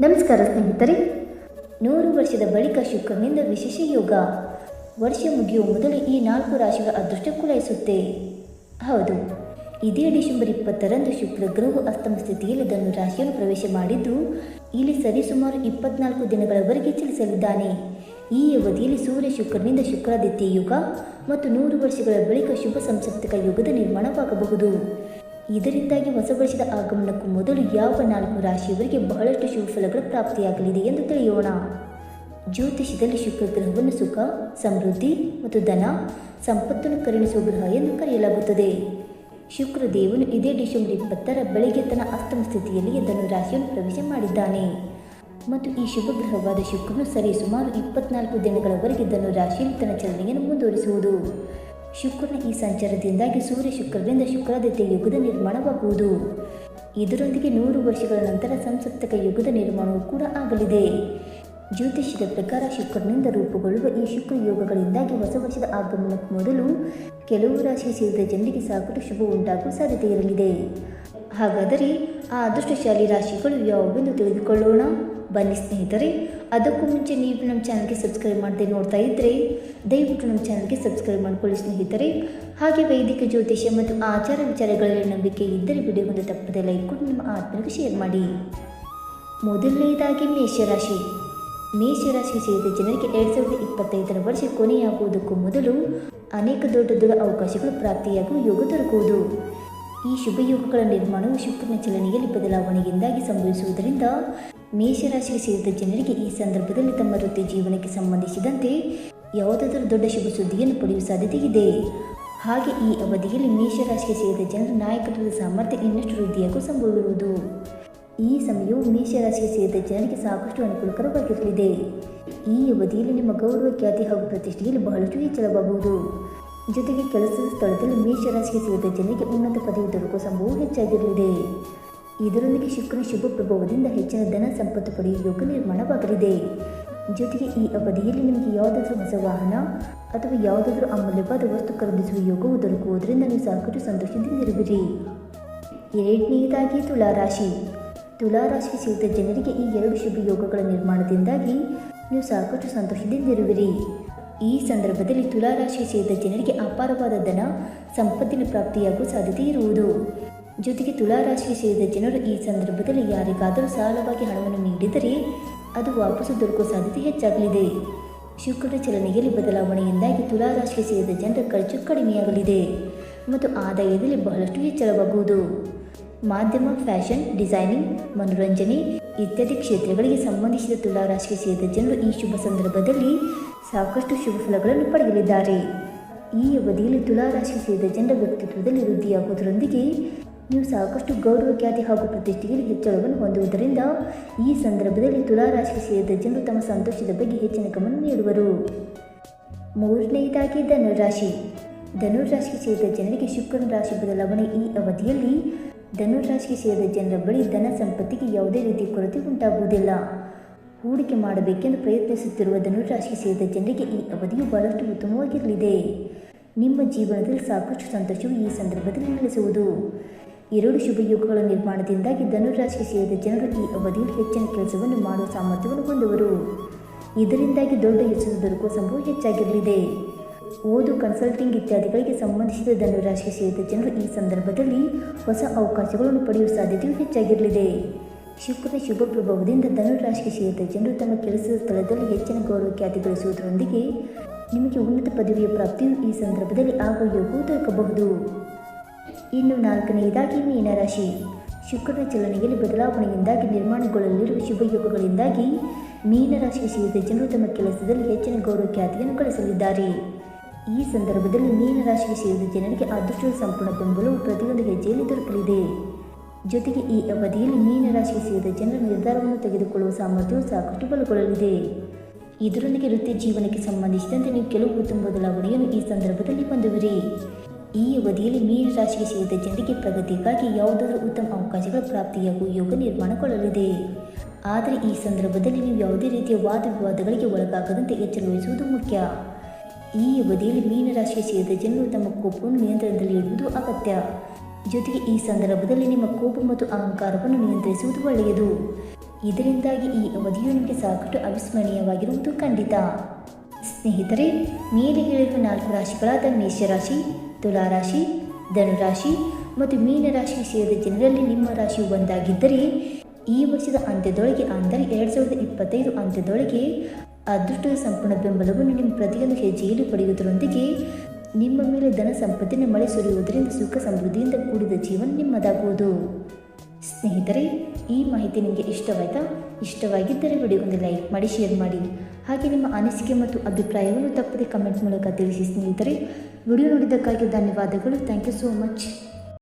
ನಮಸ್ಕಾರ ಸ್ನೇಹಿತರೆ. 100 ವರ್ಷದ ಬಳಿಕ ಶುಕ್ರನಿಂದ ವಿಶೇಷ ಯೋಗ. ವರ್ಷ ಮುಗಿಯುವ ಮೊದಲು ಈ 4 ರಾಶಿಗಳ ಅದೃಷ್ಟ ಕುಲಾಯಿಸುತ್ತೆ. ಹೌದು, ಇದೇ ಡಿಸೆಂಬರ್ 20ರಂದು ಶುಕ್ರ ಗ್ರಹವು ಅಸ್ತಮ ಸ್ಥಿತಿಯಲ್ಲಿ ಧನು ರಾಶಿಯನ್ನು ಪ್ರವೇಶ ಮಾಡಿದ್ದು, ಇಲ್ಲಿ ಸರಿಸುಮಾರು 24 ದಿನಗಳವರೆಗೆ ಚಲಿಸಲಿದ್ದಾನೆ. ಈ ಅವಧಿಯಲ್ಲಿ ಸೂರ್ಯ ಶುಕ್ರನಿಂದ ಶುಕ್ರಾದಿತ್ಯ ಯುಗ ಮತ್ತು 100 ವರ್ಷಗಳ ಬಳಿಕ ಶುಭ ಸಂಸಪ್ತಕ ಯುಗದ ನಿರ್ಮಾಣವಾಗಬಹುದು. ಇದರಿಂದಾಗಿ ಹೊಸ ವರ್ಷದ ಆಗಮನಕ್ಕೂ ಮೊದಲು ಯಾವ 4 ರಾಶಿಯವರಿಗೆ ಬಹಳಷ್ಟು ಶುಭ ಫಲಗಳ ಪ್ರಾಪ್ತಿಯಾಗಲಿದೆ ಎಂದು ತಿಳಿಯೋಣ. ಜ್ಯೋತಿಷದಲ್ಲಿ ಶುಕ್ರ ಗ್ರಹವನ್ನು ಸುಖ, ಸಮೃದ್ಧಿ ಮತ್ತು ಧನ, ಸಂಪತ್ತನ್ನು ಕರುಣಿಸುವ ಗ್ರಹ ಎಂದು ಕರೆಯಲಾಗುತ್ತದೆ. ಶುಕ್ರ ದೇವನು ಇದೇ ಡಿಸೆಂಬರ್ 20ರ ಬೆಳಗ್ಗೆ ತನ್ನ ಅಸ್ತಮ ಸ್ಥಿತಿಯಲ್ಲಿ ಧನು ರಾಶಿಯನ್ನು ಪ್ರವೇಶ ಮಾಡಿದ್ದಾನೆ ಮತ್ತು ಈ ಶುಭ ಗ್ರಹವಾದ ಶುಕ್ರನು ಸರಿಸುಮಾರು 24 ದಿನಗಳವರೆಗೆ ಧನು ರಾಶಿಯಲ್ಲಿ ತನ್ನ ಚಲನೆಯನ್ನು ಮುಂದುವರಿಸುವುದು. ಶುಕ್ರನ ಈ ಸಂಚಾರದಿಂದಾಗಿ ಸೂರ್ಯ ಶುಕ್ರನಿಂದ ಶುಕ್ರಾದಿತ್ಯ ಯುಗದ ನಿರ್ಮಾಣವಾಗುವುದು. ಇದರೊಂದಿಗೆ 100 ವರ್ಷಗಳ ನಂತರ ಸಂಸಪ್ತಕ ಯುಗದ ನಿರ್ಮಾಣವೂ ಕೂಡ ಆಗಲಿದೆ. ಜ್ಯೋತಿಷ್ಯದ ಪ್ರಕಾರ ಶುಕ್ರನಿಂದ ರೂಪುಗೊಳ್ಳುವ ಈ ಶುಕ್ರ ಯೋಗಗಳಿಂದಾಗಿ ಹೊಸ ವರ್ಷದ ಆಗಮನಕ್ಕೂ ಮೊದಲು ಕೆಲವು ರಾಶಿಗೆ ಸೇರಿದ ಜನರಿಗೆ ಸಾಕಷ್ಟು ಶುಭ ಉಂಟಾಗುವ ಸಾಧ್ಯತೆ ಇರಲಿದೆ. ಹಾಗಾದರೆ ಆ ಅದೃಷ್ಟಶಾಲಿ ರಾಶಿಗಳು ಯಾವುವೆಂದು ತಿಳಿದುಕೊಳ್ಳೋಣ. ಬನ್ನಿ ಸ್ನೇಹಿತರೆ. ಅದಕ್ಕೂ ಮುಂಚೆ ನೀವು ನಮ್ಮ ಚಾನಲ್ಗೆ ಸಬ್ಸ್ಕ್ರೈಬ್ ಮಾಡದೆ ನೋಡ್ತಾ ಇದ್ದರೆ ದಯವಿಟ್ಟು ನಮ್ಮ ಚಾನಲ್ಗೆ ಸಬ್ಸ್ಕ್ರೈಬ್ ಮಾಡಿಕೊಳ್ಳಿ ಸ್ನೇಹಿತರೆ. ಹಾಗೆ ವೈದಿಕ ಜ್ಯೋತಿಷ್ಯ ಮತ್ತು ಆಚಾರ ವಿಚಾರಗಳಲ್ಲಿ ನಂಬಿಕೆ ಇದ್ದರೆ ವಿಡಿಯೋಗೊಂದು ತಪ್ಪದೆ ಲೈಕ್ ಕೊಟ್ಟು ನಿಮ್ಮ ಆತ್ಮೀಯರಿಗೆ ಶೇರ್ ಮಾಡಿ. ಮೊದಲನೆಯದಾಗಿ ಮೇಷರಾಶಿ. ಮೇಷರಾಶಿಗೆ ಸೇರಿದ ಜನರಿಗೆ 2025ರ ವರ್ಷ ಕೊನೆಯಾಗುವುದಕ್ಕೂ ಮೊದಲು ಅನೇಕ ದೊಡ್ಡ ಅವಕಾಶಗಳು ಪ್ರಾಪ್ತಿಯಾಗುವ ಯೋಗ ದೊರಕುವುದು. ಈ ಶುಭ ಯೋಗಗಳ ನಿರ್ಮಾಣವು ಶುಕ್ರನ ಚಲನೆಯಲ್ಲಿ ಬದಲಾವಣೆಯಿಂದಾಗಿ ಸಂಭವಿಸುವುದರಿಂದ ಮೇಷರಾಶಿಗೆ ಸೇರಿದ ಜನರಿಗೆ ಈ ಸಂದರ್ಭದಲ್ಲಿ ತಮ್ಮ ವೃತ್ತಿ ಜೀವನಕ್ಕೆ ಸಂಬಂಧಿಸಿದಂತೆ ಯಾವುದಾದರೂ ದೊಡ್ಡ ಶುಭ ಸುದ್ದಿಯನ್ನು ಪಡೆಯುವ ಸಾಧ್ಯತೆ ಇದೆ. ಹಾಗೆ ಈ ಅವಧಿಯಲ್ಲಿ ಮೇಷರಾಶಿಗೆ ಸೇರಿದ ಜನರ ನಾಯಕತ್ವದ ಸಾಮರ್ಥ್ಯ ಇನ್ನಷ್ಟು ವೃದ್ಧಿಯಾಗುವ ಸಂಭವವಿರುವುದು. ಈ ಸಮಯವು ಮೇಷರಾಶಿಗೆ ಸೇರಿದ ಜನರಿಗೆ ಸಾಕಷ್ಟು ಅನುಕೂಲಕರವಾಗಿರಲಿದೆ. ಈ ಅವಧಿಯಲ್ಲಿ ನಿಮ್ಮ ಗೌರವ, ಖ್ಯಾತಿ ಹಾಗೂ ಪ್ರತಿಷ್ಠೆಯಲ್ಲಿ ಬಹಳಷ್ಟು ಹೆಚ್ಚಳವಾಗುವುದು. ಜೊತೆಗೆ ಕೆಲಸದ ಸ್ಥಳದಲ್ಲಿ ಮೇಷರಾಶಿಗೆ ಸೇರಿದ ಜನರಿಗೆ ಉನ್ನತ ಪದವಿ ದೊರಕುವ ಸಂಭವವು ಹೆಚ್ಚಾಗಿರಲಿದೆ. ಇದರೊಂದಿಗೆ ಶುಕ್ರನ ಶುಭ ಪ್ರಭಾವದಿಂದ ಹೆಚ್ಚಿನ ಧನ ಸಂಪತ್ತು ಪಡೆಯುವ ಯೋಗ ನಿರ್ಮಾಣವಾಗಲಿದೆ. ಜೊತೆಗೆ ಈ ಅವಧಿಯಲ್ಲಿ ನಿಮಗೆ ಯಾವುದಾದ್ರೂ ಹೊಸ ವಾಹನ ಅಥವಾ ಯಾವುದಾದ್ರೂ ಅಮೂಲ್ಯವಾದ ವಸ್ತು ಖರೀದಿಸುವ ಯೋಗವು ದೊರಕುವುದರಿಂದ ನೀವು ಸಾಕಷ್ಟು ಸಂತೋಷದಿಂದಿರುವಿರಿ. ಎರಡನೆಯದಾಗಿ ತುಲಾರಾಶಿ. ತುಲಾರಾಶಿಗೆ ಸೇರಿದ ಜನರಿಗೆ ಈ 2 ಶುಭ ಯೋಗಗಳ ನಿರ್ಮಾಣದಿಂದಾಗಿ ನೀವು ಸಾಕಷ್ಟು ಸಂತೋಷದಿಂದಿರುವಿರಿ. ಈ ಸಂದರ್ಭದಲ್ಲಿ ತುಲಾರಾಶಿಗೆ ಸೇರಿದ ಜನರಿಗೆ ಅಪಾರವಾದ ಧನ ಸಂಪತ್ತಿನ ಪ್ರಾಪ್ತಿಯಾಗುವ ಸಾಧ್ಯತೆ ಇರುವುದು. ಜೊತೆಗೆ ತುಲಾರಾಶಿಗೆ ಸೇರಿದ ಜನರು ಈ ಸಂದರ್ಭದಲ್ಲಿ ಯಾರಿಗಾದರೂ ಸಾಲವಾಗಿ ಹಣವನ್ನು ನೀಡಿದರೆ ಅದು ವಾಪಸ್ಸು ದೊರಕುವ ಸಾಧ್ಯತೆ ಹೆಚ್ಚಾಗಲಿದೆ. ಶುಕ್ರನ ಚಲನೆಯಲ್ಲಿ ಬದಲಾವಣೆಯಿಂದಾಗಿ ತುಲಾರಾಶಿಗೆ ಸೇರಿದ ಜನರ ಖರ್ಚು ಕಡಿಮೆಯಾಗಲಿದೆ ಮತ್ತು ಆದಾಯದಲ್ಲಿ ಬಹಳಷ್ಟು ಹೆಚ್ಚಳವಾಗುವುದು. ಮಾಧ್ಯಮ, ಫ್ಯಾಷನ್, ಡಿಸೈನಿಂಗ್, ಮನೋರಂಜನೆ ಇತ್ಯಾದಿ ಕ್ಷೇತ್ರಗಳಿಗೆ ಸಂಬಂಧಿಸಿದ ತುಲಾರಾಶಿಗೆ ಸೇರಿದ ಜನರು ಈ ಶುಭ ಸಂದರ್ಭದಲ್ಲಿ ಸಾಕಷ್ಟು ಶುಭ ಫಲಗಳನ್ನು ಪಡೆಯಲಿದ್ದಾರೆ. ಈ ಅವಧಿಯಲ್ಲಿ ತುಲಾರಾಶಿಗೆ ಸೇರಿದ ಜನರ ವ್ಯಕ್ತಿತ್ವದಲ್ಲಿ ವೃದ್ಧಿಯಾಗುವುದರೊಂದಿಗೆ ನೀವು ಸಾಕಷ್ಟು ಗೌರವ, ಖ್ಯಾತಿ ಹಾಗೂ ಪ್ರತಿಷ್ಠೆಯಲ್ಲಿ ಹೆಚ್ಚಳವನ್ನು ಹೊಂದುವುದರಿಂದ ಈ ಸಂದರ್ಭದಲ್ಲಿ ತುಲಾರಾಶಿಗೆ ಸೇರಿದ ಜನರು ತಮ್ಮ ಸಂತೋಷದ ಬಗ್ಗೆ ಹೆಚ್ಚಿನ ಗಮನ ನೀಡುವರು. ಮೂರನೆಯದಾಗಿ ಧನುರಾಶಿ. ಧನುರಾಶಿಗೆ ಸೇರಿದ ಜನರಿಗೆ ಶುಕ್ರನ ರಾಶಿ ಬದಲಾವಣೆ. ಈ ಅವಧಿಯಲ್ಲಿ ಧನುರಾಶಿಗೆ ಸೇರಿದ ಜನರ ಬಳಿ ಧನ ಸಂಪತ್ತಿಗೆ ಯಾವುದೇ ರೀತಿಯ ಕೊರತೆ ಉಂಟಾಗುವುದಿಲ್ಲ. ಹೂಡಿಕೆ ಮಾಡಬೇಕೆಂದು ಪ್ರಯತ್ನಿಸುತ್ತಿರುವ ಧನುರಾಶಿಗೆ ಸೇರಿದ ಜನರಿಗೆ ಈ ಅವಧಿಯು ಬಹಳಷ್ಟು ಉತ್ತಮವಾಗಿರಲಿದೆ. ನಿಮ್ಮ ಜೀವನದಲ್ಲಿ ಸಾಕಷ್ಟು ಸಂತೋಷವು ಈ ಸಂದರ್ಭದಲ್ಲಿ ನೆಲೆಸುವುದು. 2 ಶುಭ ಯೋಗಗಳ ನಿರ್ಮಾಣದಿಂದಾಗಿ ಧನುರಾಶಿಗೆ ಸೇರಿದ ಜನರು ಈ ಅವಧಿಯಲ್ಲಿ ಹೆಚ್ಚಿನ ಕೆಲಸವನ್ನು ಮಾಡುವ ಸಾಮರ್ಥ್ಯವನ್ನು ಹೊಂದುವರು. ಇದರಿಂದಾಗಿ ದೊಡ್ಡ ಯಶಸ್ಸು ದೊರಕುವ ಸಂಭವ ಹೆಚ್ಚಾಗಿರಲಿದೆ. ಓದು, ಕನ್ಸಲ್ಟಿಂಗ್ ಇತ್ಯಾದಿಗಳಿಗೆ ಸಂಬಂಧಿಸಿದ ಧನುರಾಶಿಗೆ ಸೇರಿದ ಜನರು ಈ ಸಂದರ್ಭದಲ್ಲಿ ಹೊಸ ಅವಕಾಶಗಳನ್ನು ಪಡೆಯುವ ಸಾಧ್ಯತೆಯು ಹೆಚ್ಚಾಗಿರಲಿದೆ. ಶುಕ್ರನ ಶುಭ ಪ್ರಭಾವದಿಂದ ಧನುರಾಶಿಗೆ ಸೇರಿದ ಜನರು ತಮ್ಮ ಕೆಲಸದ ಸ್ಥಳದಲ್ಲಿ ಹೆಚ್ಚಿನ ಗೌರವ, ಖ್ಯಾತಿ ಗಳಿಸುವುದರೊಂದಿಗೆ ನಿಮಗೆ ಉನ್ನತ ಪದವಿಯ ಪ್ರಾಪ್ತಿಯು ಈ ಸಂದರ್ಭದಲ್ಲಿ ಆಗುವ ಯೋಗವು ದೊರಕಬಹುದು. ಇನ್ನು 4ನೆಯದಾಗಿ ಮೀನರಾಶಿ. ಶುಕ್ರನ ಚಲನೆಯಲ್ಲಿ ಬದಲಾವಣೆಯಿಂದಾಗಿ ನಿರ್ಮಾಣಗೊಳ್ಳಲಿರುವ ಶುಭ ಯೋಗಗಳಿಂದಾಗಿ ಮೀನರಾಶಿಗೆ ಸೇರಿದ ಜನರು ತಮ್ಮ ಕೆಲಸದಲ್ಲಿ ಹೆಚ್ಚಿನ ಗೌರವ, ಖ್ಯಾತಿಯನ್ನು ಗಳಿಸಲಿದ್ದಾರೆ. ಈ ಸಂದರ್ಭದಲ್ಲಿ ಮೀನರಾಶಿಗೆ ಸೇರಿದ ಜನರಿಗೆ ಅದೃಷ್ಟದ ಸಂಪೂರ್ಣ ಬೆಂಬಲವು ಪ್ರತಿಯೊಂದು ಹೆಜ್ಜೆಯಲ್ಲಿ ದೊರಕಲಿದೆ. ಜೊತೆಗೆ ಈ ಅವಧಿಯಲ್ಲಿ ಮೀನರಾಶಿಗೆ ಸೇರಿದ ಜನರ ನಿರ್ಧಾರವನ್ನು ತೆಗೆದುಕೊಳ್ಳುವ ಸಾಮರ್ಥ್ಯವು ಸಾಕಷ್ಟು ಬಲಗೊಳ್ಳಲಿದೆ. ಇದರೊಂದಿಗೆ ವೃತ್ತಿ ಜೀವನಕ್ಕೆ ಸಂಬಂಧಿಸಿದಂತೆ ನೀವು ಕೆಲವು ಉತ್ತಮ ಬದಲಾವಣೆಯನ್ನು ಈ ಸಂದರ್ಭದಲ್ಲಿ ಹೊಂದುವಿರಿ. ಈ ಅವಧಿಯಲ್ಲಿ ಮೀನರಾಶಿಗೆ ಸೇರಿದ ಜನರಿಗೆ ಪ್ರಗತಿಗಾಗಿ ಯಾವುದಾದರೂ ಉತ್ತಮ ಅವಕಾಶಗಳ ಪ್ರಾಪ್ತಿಯಾಗುವ ಯೋಗ ನಿರ್ಮಾಣಗೊಳ್ಳಲಿದೆ. ಆದರೆ ಈ ಸಂದರ್ಭದಲ್ಲಿ ನೀವು ಯಾವುದೇ ರೀತಿಯ ವಾದ ವಿವಾದಗಳಿಗೆ ಒಳಗಾಗದಂತೆ ಎಚ್ಚರ ವಹಿಸುವುದು ಮುಖ್ಯ. ಈ ಅವಧಿಯಲ್ಲಿ ಮೀನರಾಶಿಗೆ ಸೇರಿದ ಜನರು ತಮ್ಮ ಕೋಪವನ್ನು ನಿಯಂತ್ರಣದಲ್ಲಿ ಇಡುವುದು ಅಗತ್ಯ. ಜೊತೆಗೆ ಈ ಸಂದರ್ಭದಲ್ಲಿ ನಿಮ್ಮ ಕೋಪ ಮತ್ತು ಅಹಂಕಾರವನ್ನು ನಿಯಂತ್ರಿಸುವುದು ಒಳ್ಳೆಯದು. ಇದರಿಂದಾಗಿ ಈ ಅವಧಿಯು ನಿಮಗೆ ಸಾಕಷ್ಟು ಅವಿಸ್ಮರಣೀಯವಾಗಿರುವುದು ಖಂಡಿತ. ಸ್ನೇಹಿತರೆ, ಮೇಲೆ ಹೇಳಿರುವ 4 ರಾಶಿಗಳಾದ ಮೇಷರಾಶಿ, ತುಲಾರಾಶಿ, ಧನುರಾಶಿ ಮತ್ತು ಮೀನರಾಶಿಗೆ ಸೇರಿದ ಜನರಲ್ಲಿ ನಿಮ್ಮ ರಾಶಿಯು ಒಂದಾಗಿದ್ದರೆ ಈ ವರ್ಷದ ಅಂತ್ಯದೊಳಗೆ ಅಂದರೆ 2025 ಅಂತ್ಯದೊಳಗೆ ಅದೃಷ್ಟದ ಸಂಪೂರ್ಣ ಬೆಂಬಲವನ್ನು ನಿಮ್ಮ ಪ್ರತಿಯೊಂದು ಹೆಜ್ಜೆಯಲ್ಲಿ ಪಡೆಯುವುದರೊಂದಿಗೆ ನಿಮ್ಮ ಮೇಲೆ ಧನ ಸಂಪತ್ತಿನ ಮಳೆ ಸುರಿಯುವುದರಿಂದ ಸುಖ ಸಮೃದ್ಧಿಯಿಂದ ಕೂಡಿದ ಜೀವನ ನಿಮ್ಮದಾಗುವುದು. ಸ್ನೇಹಿತರೆ, ಈ ಮಾಹಿತಿ ನಿಮಗೆ ಇಷ್ಟವಾಯಿತಾ? ಇಷ್ಟವಾಗಿದ್ದರೆ ವಿಡಿಯೋಗೊಂದು ಲೈಕ್ ಮಾಡಿ, ಶೇರ್ ಮಾಡಿ. ಹಾಗೆ ನಿಮ್ಮ ಅನಿಸಿಕೆ ಮತ್ತು ಅಭಿಪ್ರಾಯವನ್ನು ತಪ್ಪದೆ ಕಮೆಂಟ್ ಮೂಲಕ ತಿಳಿಸಿ. ಸ್ನೇಹಿತರೆ, ವಿಡಿಯೋ ನೋಡಿದ್ದಕ್ಕಾಗಿ ಧನ್ಯವಾದಗಳು. Thank you so much.